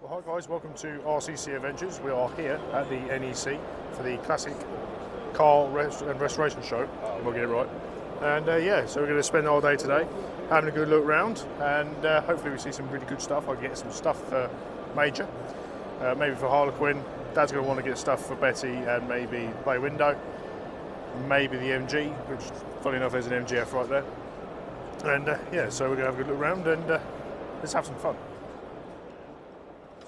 Well, hi guys, welcome to RCC Adventures. We are here at the NEC for the Classic Car and Restoration Show. We'll get it right. And yeah, so we're going to spend all day today having a good look around, and hopefully we see some really good stuff. I'll get some stuff for Major, maybe for Harlequin. Dad's going to want to get stuff for Betty and maybe Bay Window, maybe the MG, which funny enough there's an MGF right there. And yeah, so we're going to have a good look around and let's have some fun.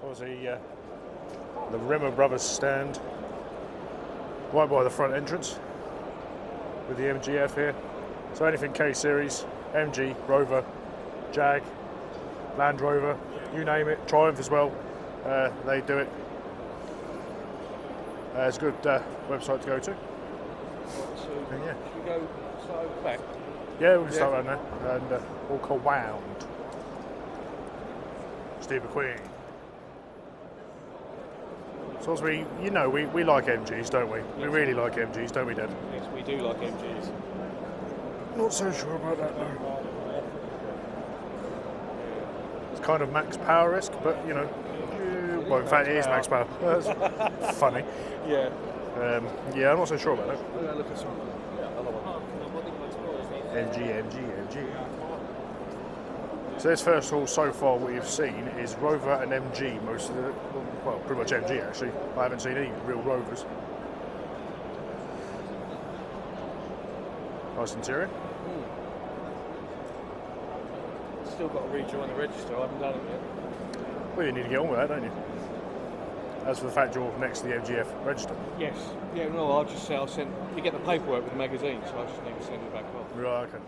Obviously, the Rimmer Brothers stand right by the front entrance with the MGF here. So anything K-Series, MG, Rover, Jag, Land Rover, you name it, Triumph as well, they do it. It's a good website to go to. So, yeah. should we go start back? Yeah, we can start around there and walk around. Steve McQueen. So as we like MGs, don't we? We really like MGs, don't we, Dad? Yes, we do like MGs. Not so sure about that, though. It's kind of max power-esque, but, you know, well, in fact, it is max power. That's funny. Yeah. Yeah, I'm not so sure about that. I'm going to look at some other one. MG. So this first haul so far what you've seen is Rover and MG, most of the, well, pretty much MG actually. I haven't seen any real Rovers. Nice interior. Still got to rejoin the register, I haven't done it yet. Well, you need to get on with that, don't you? As for the fact you're next to the MGF register. Yes. Yeah, no, I'll just say you get the paperwork with the magazine, so I just need to send it back off. Right, okay.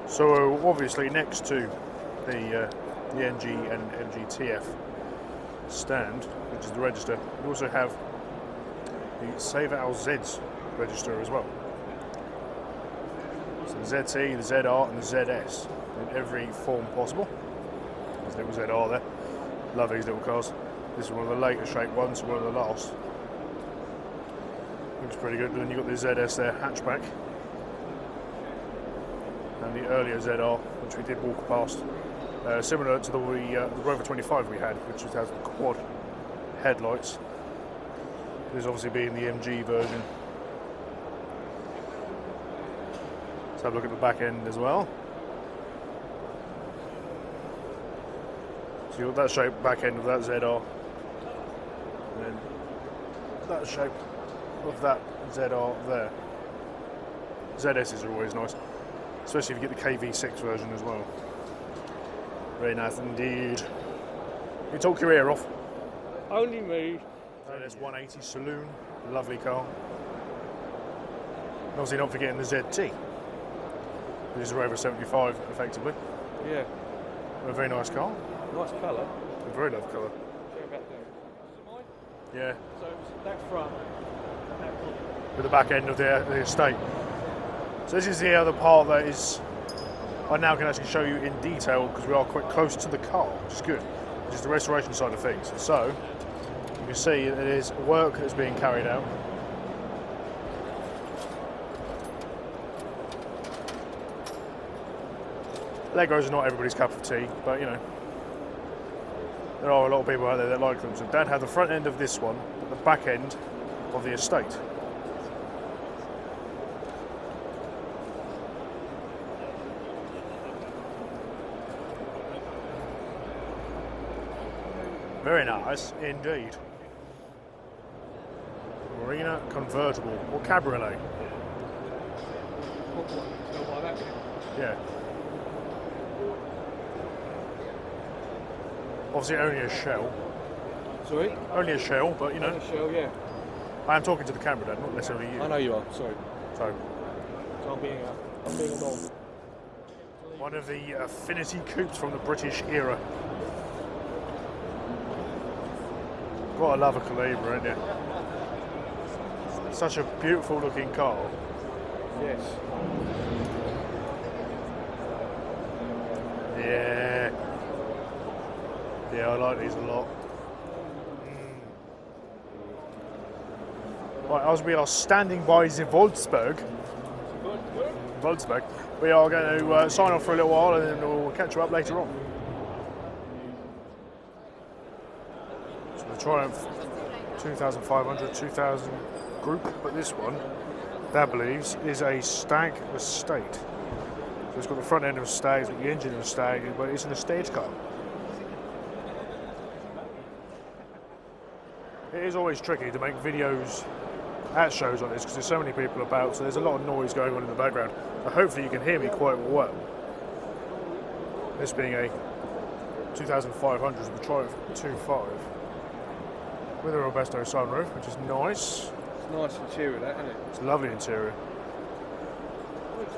So obviously next to the NG and MGTF stand, which is the register, we also have the Save Our Zs register as well. So the ZT, the ZR and the ZS in every form possible. There's a little ZR there. Love these little cars. This is one of the later shaped ones, one of the last. Looks pretty good. And then you've got the ZS there, hatchback. And the earlier ZR, which we did walk past, similar to the Rover 25 we had, which has the quad headlights. This obviously being the MG version. Let's have a look at the back end as well. So you've got that shape back end of that ZR, and then that shape of that ZR there. ZS's are always nice. Especially if you get the KV6 version as well. Very nice indeed. You talk your ear off. Only me. There's 180 Saloon, lovely car. Obviously not forgetting the ZT. This is a Rover 75 effectively. Yeah. A very nice car. Nice colour. A very lovely colour. Go back there. Yeah. So it's that front, that front. With the back end of the estate. So this is the other part that is, I now can actually show you in detail because we are quite close to the car, which is good. Which is the restoration side of things. So you can see that there's work that's being carried out. Legos are not everybody's cup of tea, but you know, there are a lot of people out there that like them. So Dad had the front end of this one, but the back end of the estate. Very nice indeed. Marina convertible or cabriolet. Yeah. Obviously only a shell. Sorry? Only a shell, but you know. Only a shell, yeah. I am talking to the camera, Dad, not necessarily you. I know you are, sorry. So I'm being a dog. one of the Affinity coupes from the British era. Gotta love a Calibra, isn't it? Such a beautiful looking car. Yes. Yeah. Yeah, I like these a lot. Right, as we are standing by the Wolfsburg, we are going to sign off for a little while, and then we'll catch you up later on. So the Triumph 2500, 2000 group, but this one, Dad believes, is a Stag Estate. So it's got the front end of a Stag, it's got the engine of a Stag, but it's an estate car. It is always tricky to make videos at shows like this because there's so many people about, so there's a lot of noise going on in the background. But hopefully you can hear me quite well. This being a 2500, the Triumph 2.5 with a Robusto sunroof, which is nice. It's a nice interior, that, isn't it? It's a lovely interior.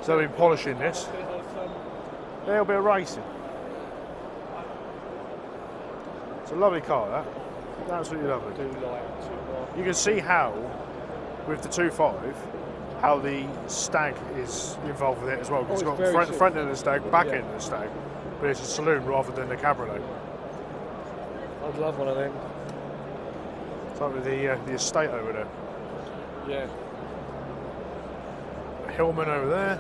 So they've been polishing this. A little bit of racing. It's a lovely car, that. Absolutely lovely. I do like it. You can see how, with the 2.5, how the Stag is involved with it as well. Because it's got front end of the Stag, back end of the Stag, but it's a saloon rather than the cabriolet. I'd love one of them. It's like with the estate over there. Yeah. Hillman over there.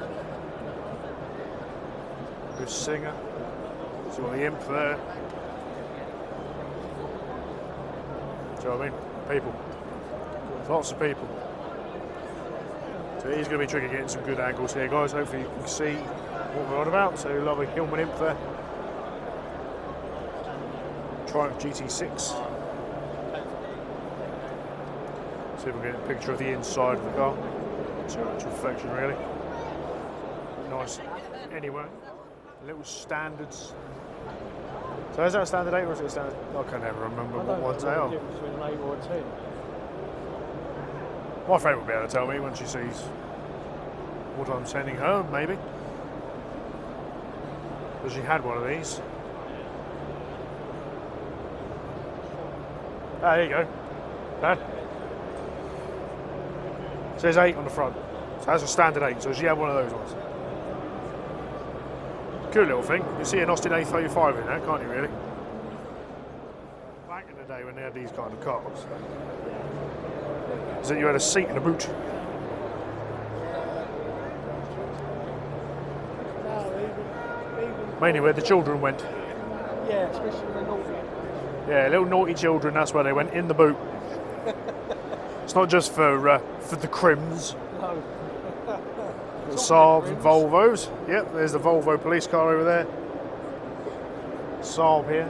Good singer. So got the imp there. Do you know what I mean? People. Lots of people. So it is going to be tricky getting some good angles here, guys. Hopefully you can see what we're on about. So lovely Hillman imp there. Triumph GT6. See if we can get a picture of the inside of the car. Too much reflection, really. Nice. Anyway, little standards. So is that a standard 8 or is it a standard? I can never remember what ones they are. Between an 8 or a 10. My friend will be able to tell me when she sees what I'm sending her, maybe. Because she had one of these. Ah, there you go. Dad. It says 8 on the front. So that's a standard 8, so she had one of those ones. Cool little thing. You see an Austin A35 in that, can't you, really? Back in the day when they had these kind of cars, is that you had a seat in the boot. Mainly where the children went. Yeah, especially when they're naughty. Yeah, little naughty children, that's where they went, in the boot. It's not just for the crims. No. The Saabs and Volvos. Yep, there's the Volvo police car over there. Saab here.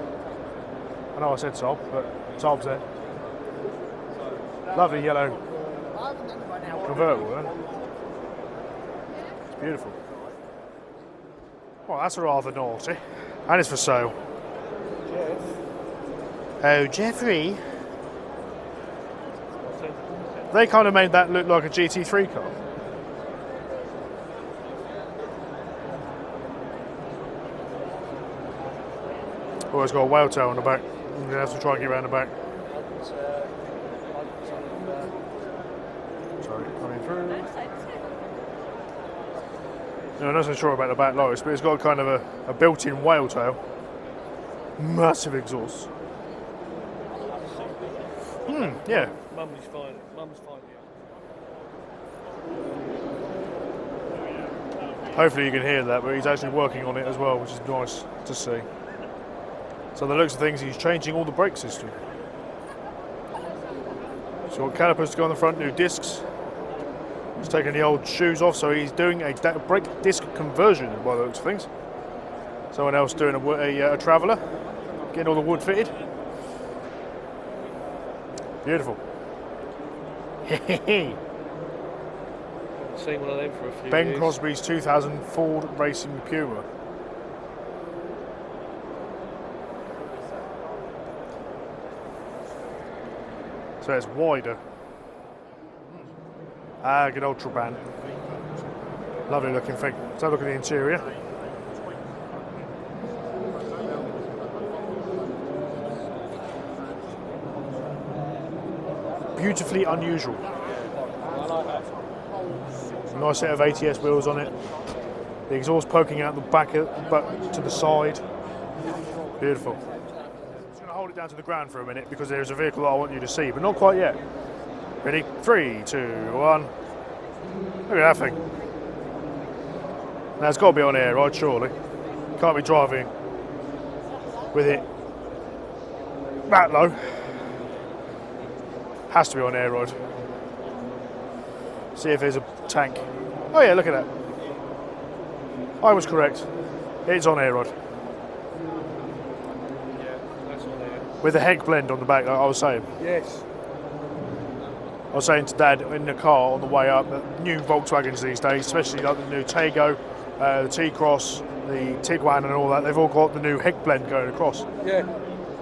I know I said Saab, but Saab's there. Lovely yellow convertible, isn't it? It's beautiful. Well, that's rather naughty. And it's for sale. Jeff. Oh, Jeffrey. They kind of made that look like a GT3 car. Oh, it's got a whale tail on the back. I'm going to have to try and get around the back. Sorry, coming through. No, I'm not so sure about the back lights, but it's got kind of a built-in whale tail. Massive exhaust. Yeah. Mum's fine. Mum's fine. Hopefully you can hear that, but he's actually working on it as well, which is nice to see. So the looks of things, he's changing all the brake system. So got calipers to go on the front, new discs. He's taking the old shoes off, so he's doing a brake disc conversion by the looks of things. Someone else doing a Traveller, getting all the wood fitted. Beautiful. Seen one of them for a few Ben years. Crosby's 2000 Ford Racing Puma. So it's wider. Ah, good old Trabant. Lovely looking thing. Let's have a look at the interior. Beautifully unusual. Nice set of ATS wheels on it. The exhaust poking out the back, but to the side. Beautiful. I'm just going to hold it down to the ground for a minute because there's a vehicle that I want you to see, but not quite yet. Ready? 3, 2, 1. Look at that thing. Now it's got to be on air ride, surely. Can't be driving with it that low. Has to be on air ride. See if there's a tank. Oh yeah, look at that. I was correct. It's on air rod. Yeah, that's on there. With the heck blend on the back, like I was saying. Yes. I was saying to Dad in the car on the way up that new Volkswagens these days, especially like the new Tego, the T-Cross, the Tiguan and all that, they've all got the new heck blend going across. Yeah.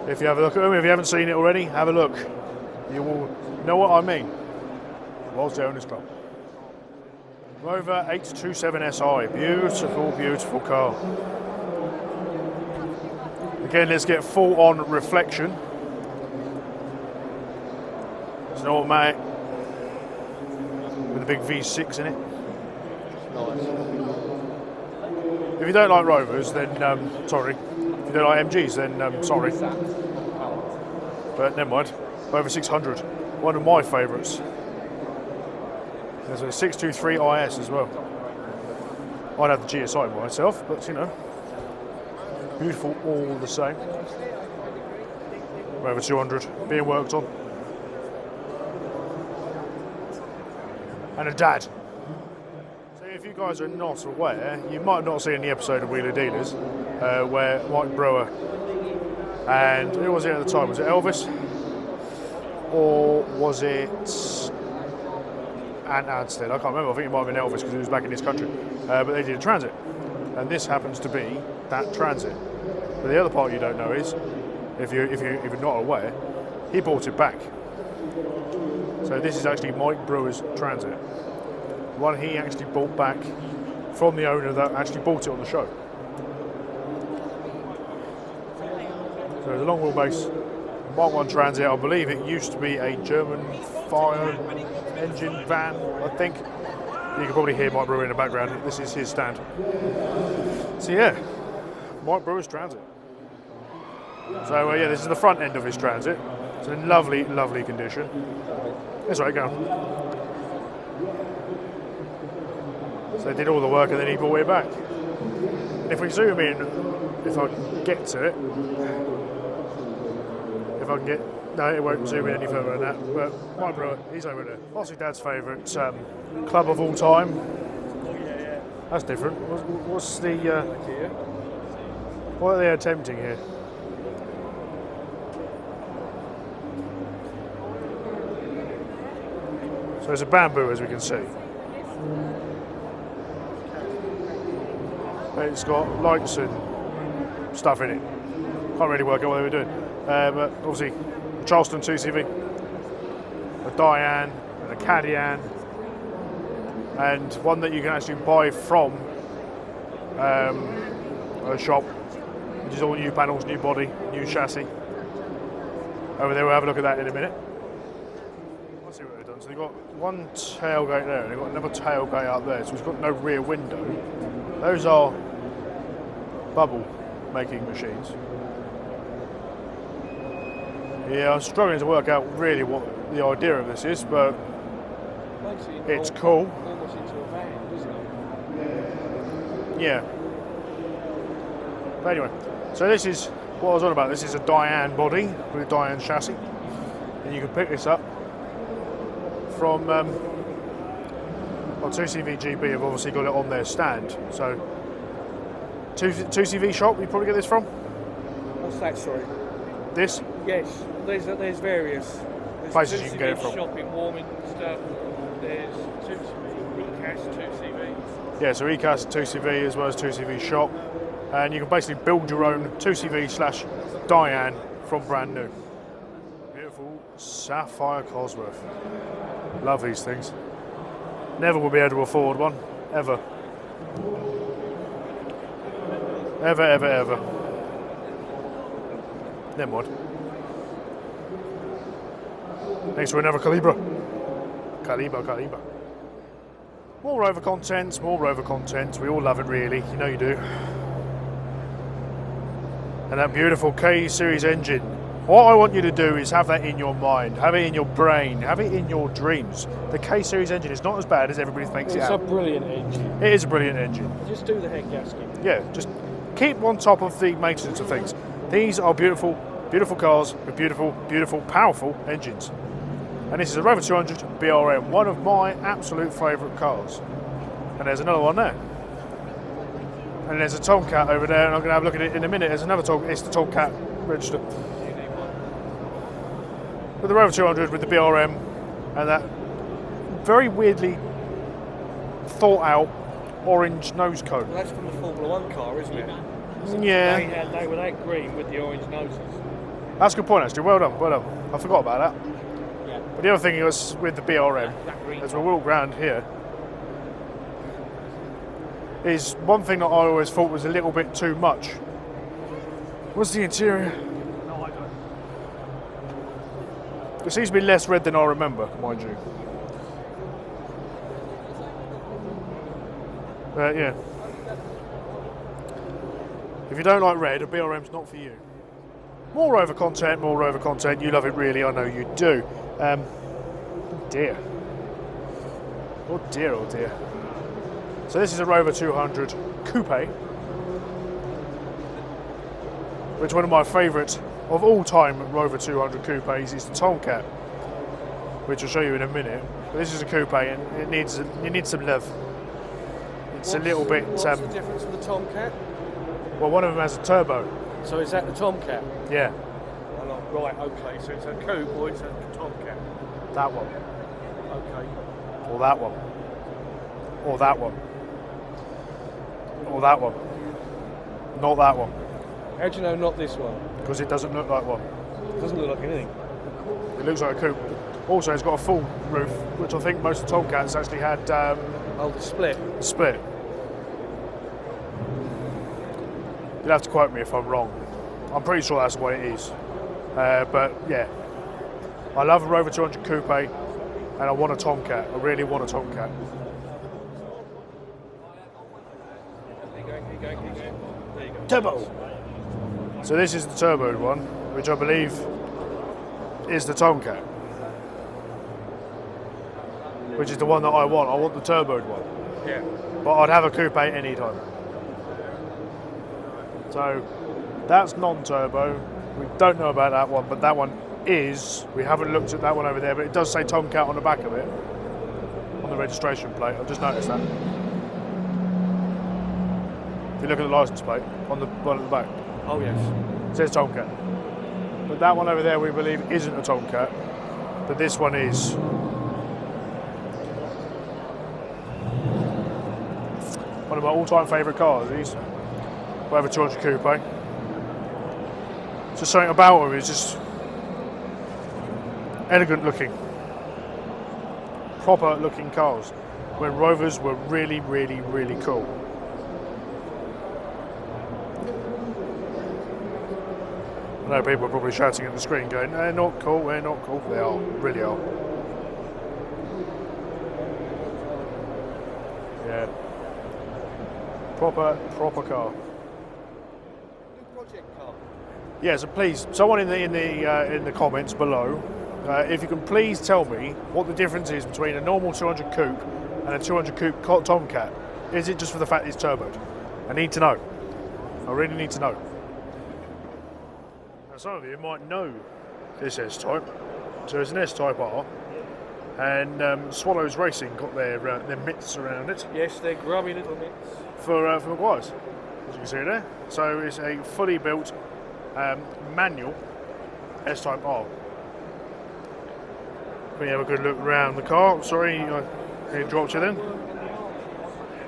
If you have a look at them, if you haven't seen it already, have a look. You will know what I mean. Whilst the Owners Club. Rover 827 SI, beautiful, beautiful car. Again, let's get full on reflection. It's an automatic with a big V6 in it. Nice. If you don't like Rovers, then sorry. If you don't like MGs, then sorry. But never mind. Rover 600, one of my favourites. There's a 623 IS as well. I'd have the GSI myself, but you know, beautiful all the same. Rover 200 being worked on. And a dad. So if you guys are not aware, you might not see in the episode of Wheeler Dealers where Mike Brewer and who was it at the time? Was it Elvis? Or was it Ant Adstead? I can't remember. I think it might have been Elvis because he was back in this country. But they did a Transit. And this happens to be that Transit. But the other part you don't know is, if you're not aware, he bought it back. So this is actually Mike Brewer's Transit. One he actually bought back from the owner that actually bought it on the show. So it's a long wheelbase Mark 1 Transit. I believe it used to be a German fire engine van, I think. You can probably hear Mike Brewer in the background. This is his stand. So yeah, Mike Brewer's Transit. So yeah, this is the front end of his Transit. It's in lovely, lovely condition. That's right, go. So they did all the work and then he brought it back. And if we zoom in, if I can get to it, if I can get, no, it won't zoom in any further than that. But Mike Brewer, he's over there. Obviously, Dad's favourite club of all time. Yeah. That's different. What's the? What are they attempting here? So there's a bamboo, as we can see. It's got lights and stuff in it. Can't really work out what they were doing. But obviously, a Charleston 2CV, a Diane, and a Cadian, and one that you can actually buy from a shop, which is all new panels, new body, new chassis. Over there, we'll have a look at that in a minute. Let's see what they've done. So they've got one tailgate there, and they've got another tailgate up there, so it's got no rear window. Those are bubble making machines. Yeah, I'm struggling to work out really what the idea of this is, but it's cool. Almost into a van, doesn't it? Yeah. But anyway, so this is what I was on about. This is a Diane body with a Diane chassis, and you can pick this up from 2CV GB have obviously got it on their stand. So 2CV shop, you probably get this from? What's that, sorry? This? Yes, there's various. There's Places you can get it from. Shop in Warminster. There's 2CV, ECAS, 2CV. Yeah, so ECAS 2CV as well as 2CV shop. And you can basically build your own 2CV/Diane from brand new. Beautiful Sapphire Cosworth. Love these things. Never will be able to afford one, ever. Ever, ever, ever. Never mind. Next to another Calibra. Calibra. More Rover content, more Rover content. We all love it, really. You know you do. And that beautiful K series engine What I want you to do is have that in your mind, have it in your brain, have it in your dreams. The K-Series engine is not as bad as everybody thinks it is. It's a brilliant engine. It is a brilliant engine. Just do the head gasket. Yeah, just keep on top of the maintenance of things. These are beautiful, beautiful cars with beautiful, beautiful, powerful engines. And this is a Rover 200 BRM, one of my absolute favourite cars. And there's another one there. And there's a Tomcat over there, and I'm going to have a look at it in a minute. There's another Tomcat, it's the Tomcat register. With the Rover 200 with the BRM and that very weirdly thought out orange nose coat. Well, that's from the Formula 1 car, isn't it? Yeah. They were that green with the orange noses. That's a good point actually, well done, well done. I forgot about that. Yeah. But the other thing was with the BRM, That green. as we walk around here, is one thing that I always thought was a little bit too much. What's the interior? No, I don't. It seems to be less red than I remember, mind you. Yeah. If you don't like red, a BRM's not for you. More Rover content, more Rover content. You love it really, I know you do. Oh dear. Oh dear, oh dear. So this is a Rover 200 Coupe, which one of my favourite of all time Rover 200 Coupes is the Tomcat, which I'll show you in a minute. But this is a coupe and it needs some love. It's a little bit. What's the difference with the Tomcat? Well, one of them has a turbo. So is that the Tomcat? Yeah. Oh, right, okay, so it's a coupe or it's a Tomcat? That one. Okay. Or that one. Or that one. Or that one. Not that one. How do you know not this one? Because it doesn't look like one. It doesn't look like anything. It looks like a coupe. Also, it's got a full roof, which I think most of the Tomcats actually had Oh, the split. split. You'll have to quote me if I'm wrong. I'm pretty sure that's the way it is. But yeah, I love a Rover 200 Coupe and I want a Tomcat. I really want a Tomcat. Keep going. There you go. Turbo! So this is the turboed one, which I believe is the Tomcat. Which is the one that I want. I want the turboed one. Yeah. But I'd have a coupe any time. So that's non-turbo. We don't know about that one, but that one is. We haven't looked at that one over there, but it does say Tomcat on the back of it, on the registration plate. I've just noticed that. If you look at the license plate on the one at the back, Oh, yes. it says Tomcat. But that one over there, we believe, isn't a Tomcat, but this one is. One of my all-time favourite cars, these. Rover 200 Coupe. Just something about them is just elegant looking, proper looking cars. When Rovers were really, really, really cool. I know people are probably shouting at the screen going, they're not cool, they're not cool. They are, really are. Yeah. Proper car. Project car. Yeah, so please, someone in the comments below, if you can please tell me what the difference is between a normal 200 Coupe and a 200 Coupe Tomcat. Is it just for the fact it's turboed? I need to know. I really need to know. Now, some of you might know this S-Type. So it's an S-Type R, and Swallows Racing got their mitts around it. Yes, they're grubby little mitts. For Maguire's, as you can see there. So it's a fully built manual S-Type R. Can you have a good look around the car? Sorry, I dropped you then.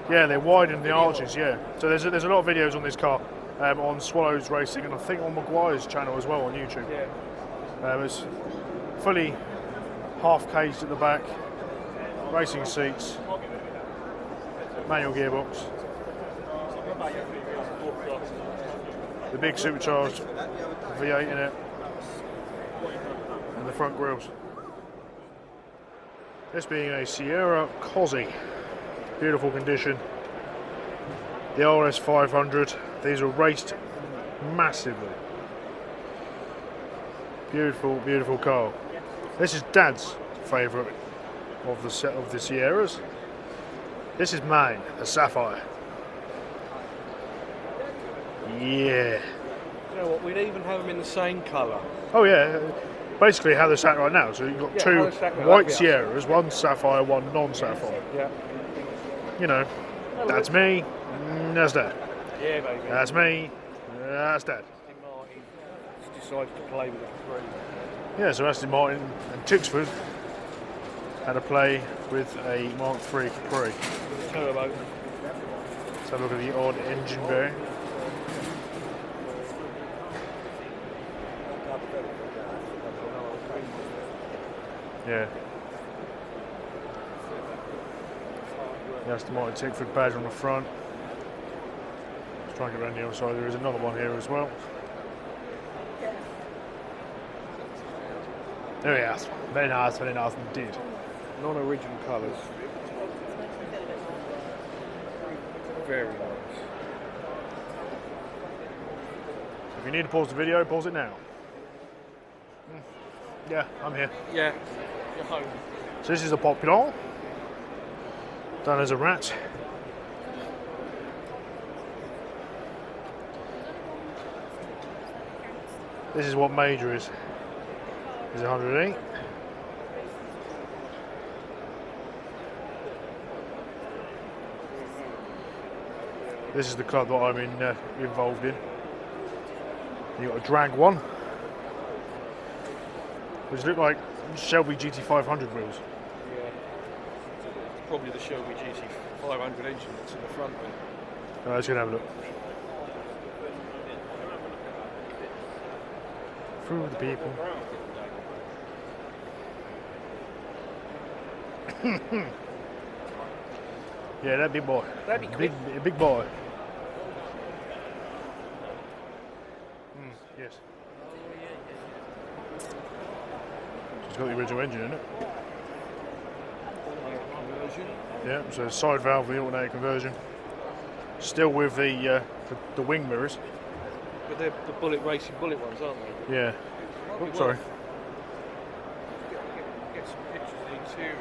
Yeah, they widened the arches, yeah. So there's a lot of videos on this car on Swallows Racing, and I think on Maguire's channel as well on YouTube. Yeah. It's fully half caged at the back, racing seats, manual gearbox. The big supercharged V8 in it, and the front grills. This being a Sierra Cozzy, beautiful condition. The RS 500, these are raced massively. Beautiful, beautiful car. This is Dad's favourite of the set of the Sierras. This is mine, the Sapphire. Yeah. You know what? We'd even have them in the same colour. Oh yeah. Basically how they're sat right now. So you've got Yeah, two how they're sat now, white that'd be us. Sierras, one Sapphire, one non-Sapphire. Yeah. You know, that's me, that's Dad. Yeah, baby. That's me, that's Dad. Martin just decided to play with the Capri. Yeah, so Aston Martin and Tixford had a play with a Mark III Capri. Turbo. Let's have a look at the odd engine bay. Yeah. The Aston Martin Tixford badge on the front. Let's try and get around the other side. There is another one here as well. There we are. Very nice indeed. Non-original colours. Very nice. If you need to pause the video, pause it now. Yeah, I'm here. Yeah. You're home. So this is a Popular. Done as a rat. This is what major is. Is 108. This is the club that I'm involved in. You've got a drag one, which look like Shelby GT500 wheels. Yeah. It's probably the Shelby GT500 engine that's in the front there. Let's go and have a look. Through the people. Yeah, that big boy. That'd be quick. Big boy. Yes. It's got the original engine in it. Conversion. Yeah, so side valve, the alternator conversion. Still with the wing mirrors. But they're the bullet ones, aren't they? Yeah. Might be Sorry. worth- Get some pictures of the interior.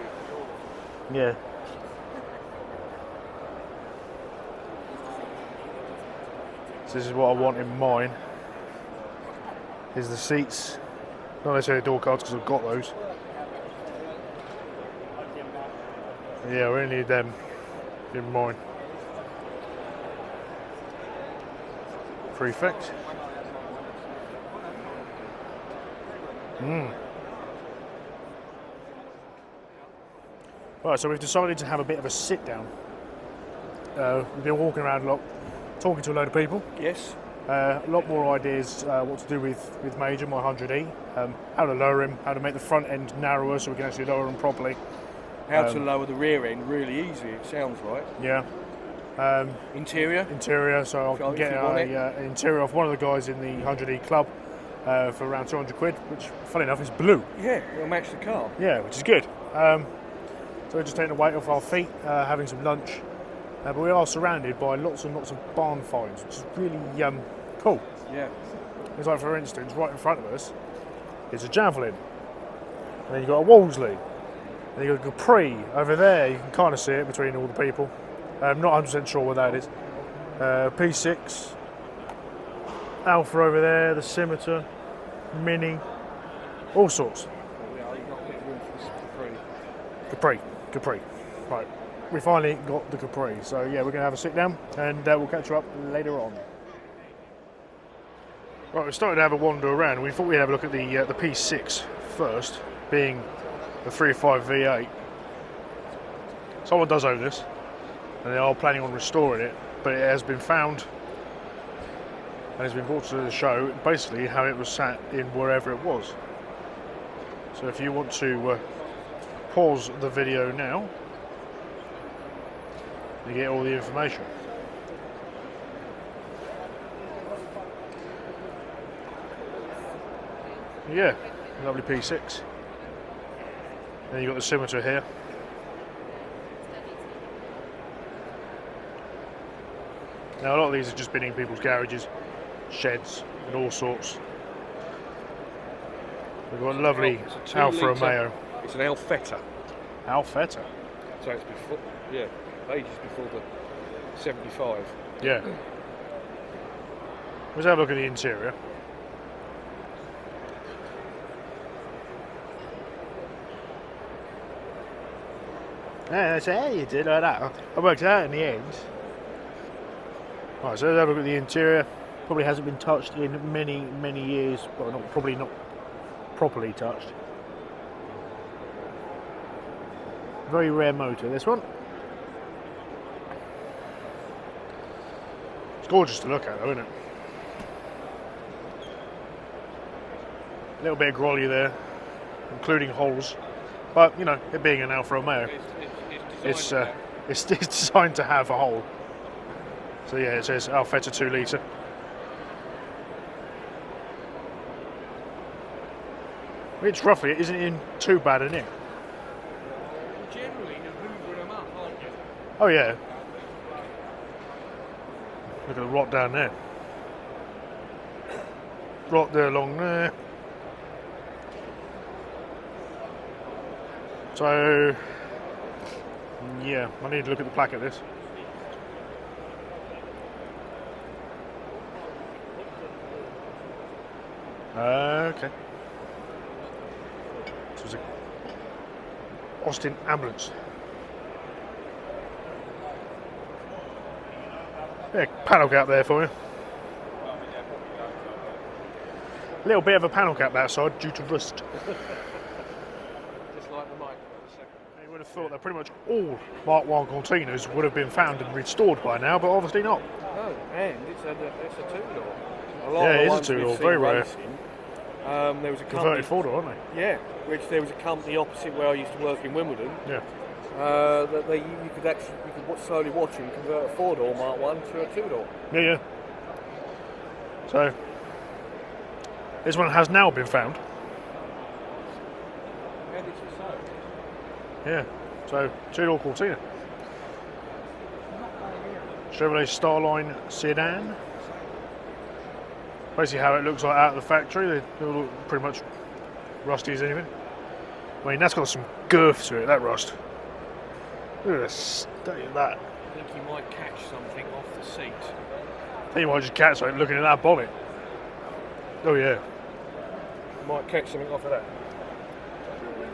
Yeah. So this is what I want in mine. Is the seats. Not necessarily door cards because I've got those. Yeah, we only need them in mine. Prefect. Right, so we've decided to have a bit of a sit down. We've been walking around a lot, talking to a load of people. Yes. A lot more ideas what to do with Major, my 100E. How to lower him, how to make the front end narrower so we can actually lower him properly. How to lower the rear end really easy, it sounds right. Yeah. Interior? Interior, so I So can if get you want an interior off one of the guys in the 100E club for around 200 quid, which, funny enough, is blue. Yeah, it'll match the car. Yeah, which is good. So we're just taking the weight off our feet, having some lunch. But we are surrounded by lots and lots of barn finds, which is really cool. Yeah. It's like, for instance, right in front of us is a Javelin. And then you've got a Wolseley. And you've got a Capri over there. You can kind of see it between all the people. I'm not 100% sure what that is. P6. Alpha over there, the Scimitar, Mini, all sorts. Yeah, you've got a bit of room for this Capri. Right, we finally got the Capri. So yeah, we're going to have a sit down and we'll catch you up later on. Right, we started to have a wander around. We thought we'd have a look at the P6 first, being the 3.5 V8. Someone does own this, and they are planning on restoring it, but it has been found and it's been brought to the show basically how it was sat in wherever it was. So if you want to pause the video now, you get all the information. Yeah, lovely P6. Then you've got the Scimitar here. Now a lot of these have just been in people's garages, sheds and all sorts. We've got a lovely It's a Alfa 2 litre. Romeo. It's an Alfetta. Alfetta? So it's before, yeah, ages before the 75. Yeah. Let's have a look at the interior. Yeah, that's how you did like that. I worked it out in the end. Right, so let's have a look at the interior. Probably hasn't been touched in many, many years. Well, probably not properly touched. Very rare motor, this one. It's gorgeous to look at, though, isn't it? A little bit of grolly there, including holes. But, you know, it being an Alfa Romeo, it's designed to have a hole. So yeah, it says Alfetta 2 litre. Which roughly isn't in too bad a nick. Generally, you're hoovering them up, aren't you? Oh yeah. Look at the rot down there. Rot there along there. So yeah, I need to look at the plaque of this. Okay. This was a Austin ambulance. Yeah, panel gap there for you. A little bit of a panel gap that side due to rust. Just like the mic for a second. You would have thought that pretty much all Mark 1 Cortinas would have been found and restored by now, but obviously not. No, and it's a two-door. Yeah, it is a two-door, very rare. There was a company, Converted four-door, aren't they? yeah, which there was a company opposite where I used to work in Wimbledon. Yeah. That you could slowly watch them convert a four-door Mark 1 to a two-door. Yeah, yeah. So this one has now been found. And it's for sale. Yeah. So two-door Cortina. Chevrolet Starline sedan. Basically how it looks like out of the factory. They all look pretty much rusty as anything. I mean, that's got some girth to it, that rust. Look at the state of that. I think you might catch something off the seat. I think you might just catch something looking at that bonnet. Oh yeah. You might catch something off of that.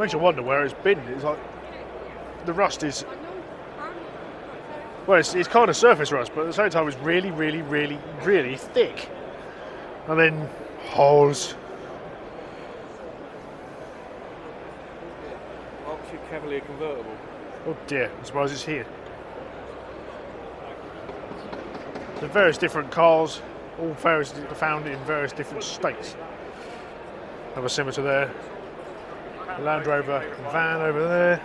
Makes you wonder where it's been. It's like the rust is, well, it's kind of surface rust, but at the same time it's really, really, really, really thick. And then holes. Oxford Cavalier convertible. Oh dear, I suppose it's here. The various different cars, all found in various different states. Another similar to there. The Land Rover van over there.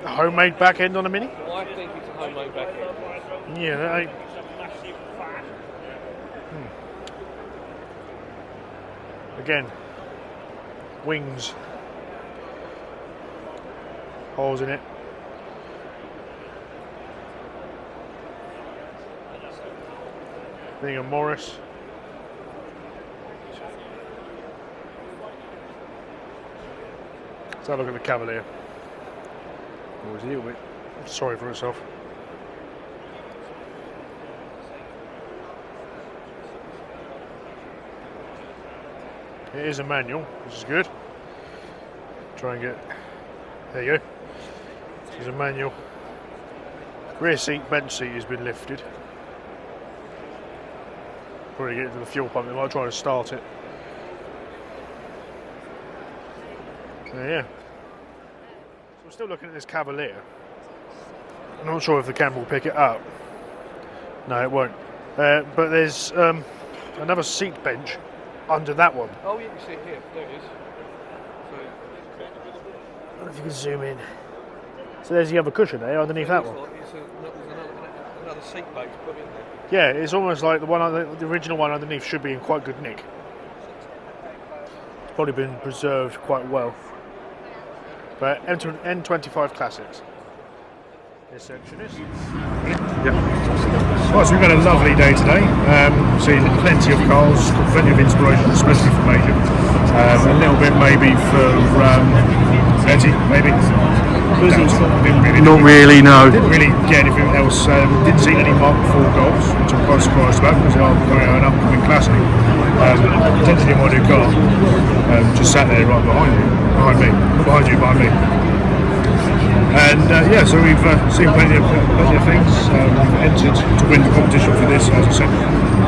A homemade back end on a Mini. I think it's a homemade back end. Yeah, that ain't. Again, wings, holes in it. Being a Morris. Let's have a look at the Cavalier. Always a little bit sorry for itself. It is a manual, which is good. Try and get, there you go. This is a manual. Rear seat, bench seat has been lifted. Probably get to the fuel pump, they might try to start it. Yeah. So we're still looking at this Cavalier. I'm not sure if the camera will pick it up. No, it won't. But there's another seat bench under that one. Oh, you can see it here. There it is. So, I don't know if you can zoom in. So there's the other cushion there underneath that one. like there's another seat base put in there. Yeah, it's almost like the original one underneath should be in quite good nick. It's probably been preserved quite well. But N25 Classics. this section is. Yeah. Right, so we've had a lovely day today. Seen plenty of cars, got plenty of inspiration, especially for Major. A little bit maybe for Betty, maybe. Not really, no. Didn't really get anything else. Didn't see any Mark IV goals, which I'm quite surprised about because they are going an upcoming classic. Potentially my new car. Just sat there right behind me. Not behind me. And so we've seen plenty of things. We've entered to win the competition for this, as I said.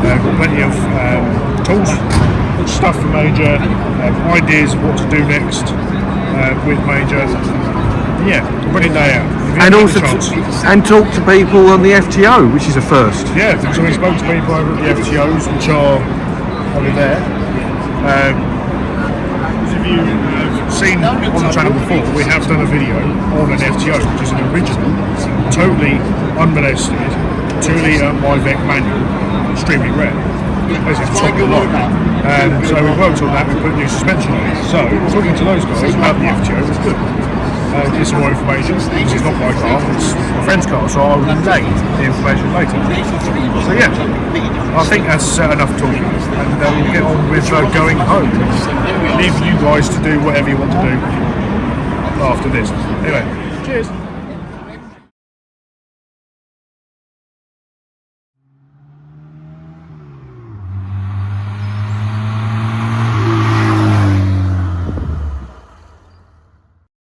Got plenty of tools, stuff for Major, ideas of what to do next with Major. Yeah, brilliant day out. And also and talk to people on the FTO, which is a first. Yeah, so we spoke to people over at the FTOs, which are over there. As if you have seen on the channel before, we have done a video on an FTO, which is an original, totally unmolested, 2-litre MyVec manual, extremely rare. Basically top of the line. So we worked on that, we put new suspension on it. So talking to those guys about the FTO was good. Get some more information. This is not my car, it's my friend's car, so I'll relay the information later. So yeah, I think that's enough talking, and we'll get on with going home. Leave you guys to do whatever you want to do after this. Anyway, cheers.